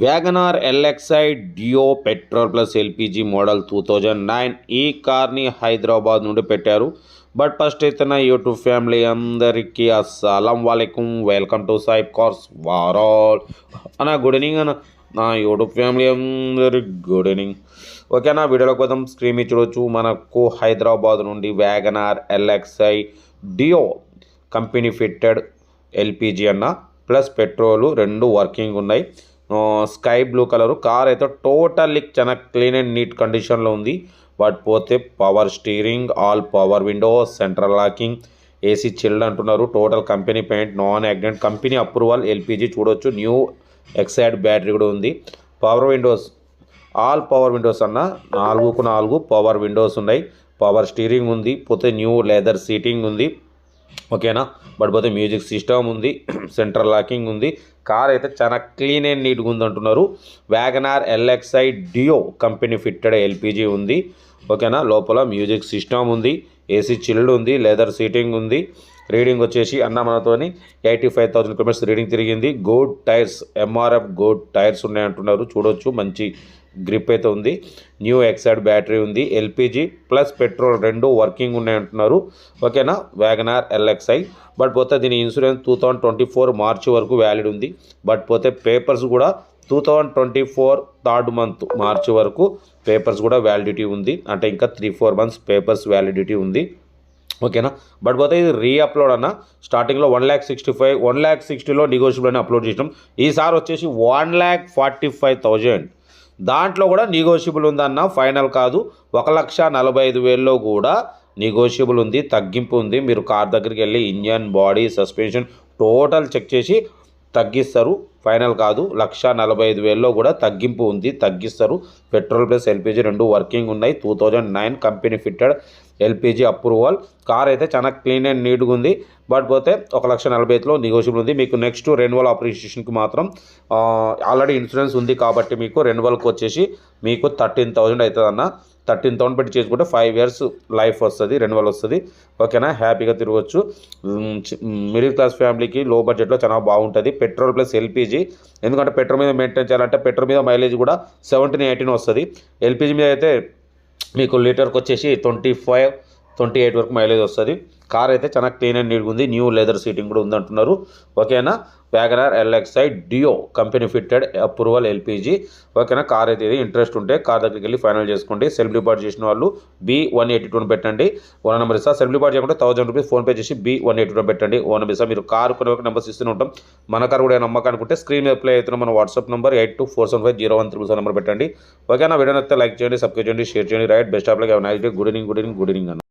WagonR LXi డియో petrol plus LPG model 2009 ఈ కార్ని హైదరాబాద్ నుండి పెట్టారు. బట్ ఫస్ట్ అయితే నా యూట్యూబ్ ఫ్యామిలీ అందరికీ అస్సలం వాలేకుం, వెల్కమ్ టు సాయిబ్ కార్స్ వారాల్ అన్న. గుడ్ ఈవినింగ్ అన్న. నా యూట్యూబ్ ఫ్యామిలీ అందరికి గుడ్ ఈవినింగ్. ఓకేనా, వీడియోలోకి పోదాం. స్క్రీన్ మీద చూడవచ్చు. మనకు హైదరాబాద్ నుండి WagonR LXi duo company fitted LPG అన్న ప్లస్ పెట్రోలు రెండు వర్కింగ్ ఉన్నాయి. స్కై బ్లూ కలరు కార్ అయితే టోటల్లీ చాలా క్లీన్ అండ్ నీట్ కండిషన్లో ఉంది. బట్ పోతే power steering, all power windows, central locking, AC chilled అంటున్నారు. Total company paint, non accident, company approval LPG చూడవచ్చు. న్యూ ఎక్సైడ్ బ్యాటరీ కూడా ఉంది. Power Windows, all power Windows అన్న 4x4 పవర్ విండోస్ ఉన్నాయి. Power steering ఉంది. పోతే new leather seating ఉంది. ఓకేనా, బట్ పోతే మ్యూజిక్ సిస్టమ్ ఉంది. సెంట్రల్ లాకింగ్ ఉంది. కార్ అయితే చాలా క్లీన్ అండ్ నీట్గా ఉంది అంటున్నారు. WagonR LXi duo company fitted LPG ఉంది. ఓకేనా, లోపల మ్యూజిక్ సిస్టమ్ ఉంది. ఏసీ చిల్డ్ ఉంది. లెదర్ సీటింగ్ ఉంది. రీడింగ్ వచ్చేసి అన్న మనతోని 85,000 కిలోమీటర్స్ రీడింగ్ తిరిగింది. Gourd tyres, MRF good tyres ఉన్నాయంటున్నారు. చూడవచ్చు, మంచి గ్రిప్ అయితే ఉంది. న్యూ ఎక్సైడ్ బ్యాటరీ ఉంది. ఎల్పిజి ప్లస్ పెట్రోల్ రెండు వర్కింగ్ ఉన్నాయంటున్నారు. ఓకేనా, వ్యాగనార్ ఎల్ఎక్స్ఐ. బట్ పోతే దీని ఇన్సూరెన్స్ 2024 మార్చి వరకు వ్యాలిడ్ ఉంది. బట్ పోతే పేపర్స్ కూడా 2024 థర్డ్ మంత్ మార్చి వరకు పేపర్స్ కూడా వ్యాలిడిటీ ఉంది. అంటే ఇంకా 3-4 months పేపర్స్ వ్యాలిడిటీ ఉంది. ఓకేనా, బట్ పోతే ఇది రీఅప్లోడ్ అన్న. స్టార్టింగ్లో 1,65,000, 1,60,000లో నెగోషియబుల్ అని అప్లోడ్ చేసినాం. ఈసారి వచ్చేసి 1,45,000. దాంట్లో కూడా నెగోషియబుల్ ఉందన్న, ఫైనల్ కాదు. 1,45,000లో కూడా నెగోషియబుల్ ఉంది, తగ్గింపు ఉంది. మీరు కార్ దగ్గరికి వెళ్ళి engine, body, suspension total check చేసి తగ్గిస్తారు. ఫైనల్ కాదు. 1,45,000లో కూడా తగ్గింపు ఉంది, తగ్గిస్తారు. పెట్రోల్ ప్లస్ ఎల్పిజి రెండు వర్కింగ్ ఉన్నాయి. 2009 company fitted LPG approval. Car అయితే చాలా క్లీన్ అండ్ నీట్గా ఉంది. బట్ పోతే 1,45,000లో నెగోషియబుల్ ఉంది. మీకు నెక్స్ట్ రెన్యువల్ అప్రిషియేషన్కి మాత్రం ఆల్రెడీ ఇన్సూరెన్స్ ఉంది కాబట్టి మీకు రెన్యువల్కి వచ్చేసి మీకు 13,000 అవుతుంది అన్న. 13,000 పెట్టి చేసుకుంటే 5 years లైఫ్ వస్తుంది, రెన్యువల్ వస్తుంది. ఓకేనా, హ్యాపీగా తిరగవచ్చు. మిడిల్ క్లాస్ ఫ్యామిలీకి లో బడ్జెట్లో చాలా బాగుంటుంది. పెట్రోల్ ప్లస్ ఎల్పిజి, ఎందుకంటే పెట్రోల్ మీద మెయింటైన్ చేయాలంటే పెట్రోల్ మీద మైలేజ్ కూడా 17-18 వస్తుంది. ఎల్పిజి మీద అయితే మీకు లీటర్కి వచ్చేసి 25-28 వరకు మైలేజ్ వస్తుంది. కార్ అయితే చాలా క్లీన్ అండ్ నీట్గా ఉంది. న్యూ లెదర్ సీటింగ్ కూడా ఉందంటున్నారు. ఓకేనా, WagonR LXi duo company fitted approval LPG. ఓకేనా, కార్ అయితే ఇది ఇంట్రెస్ట్ ఉంటే కార్ దగ్గరికి వెళ్ళి ఫైనల్ చేసుకోండి. సెల్ఫ్ డిపాజిట్ చేసిన వాళ్ళు B182 పెట్టండి. ఓన్ నెంబర్ ఇస్తా. సెల్ఫ్ డిపాజిట్ చేయకుండా 1,000 రూపీస్ ఫోన్పే చేసి B182 పెట్టండి. ఓన్ నెంబర్ ఇస్తా. మీరు కార్ కొనే నెంబర్స్ ఇస్తూనే ఉంటాం. మన కార్ కూడా నమ్మకం అనుకుంటే స్క్రీన్ మీద ప్లే అవుతున్న మన వాట్సాప్ నెంబర్ 8247501377 నెంబర్ పెట్టండి. ఓకేనా, వీడియో నచ్చితే లైక్ చేయండి, సబ్స్క్రైబ్ చేయండి, షేర్ చేయండి. Right, best of luck. Nice day. Good evening అన్న.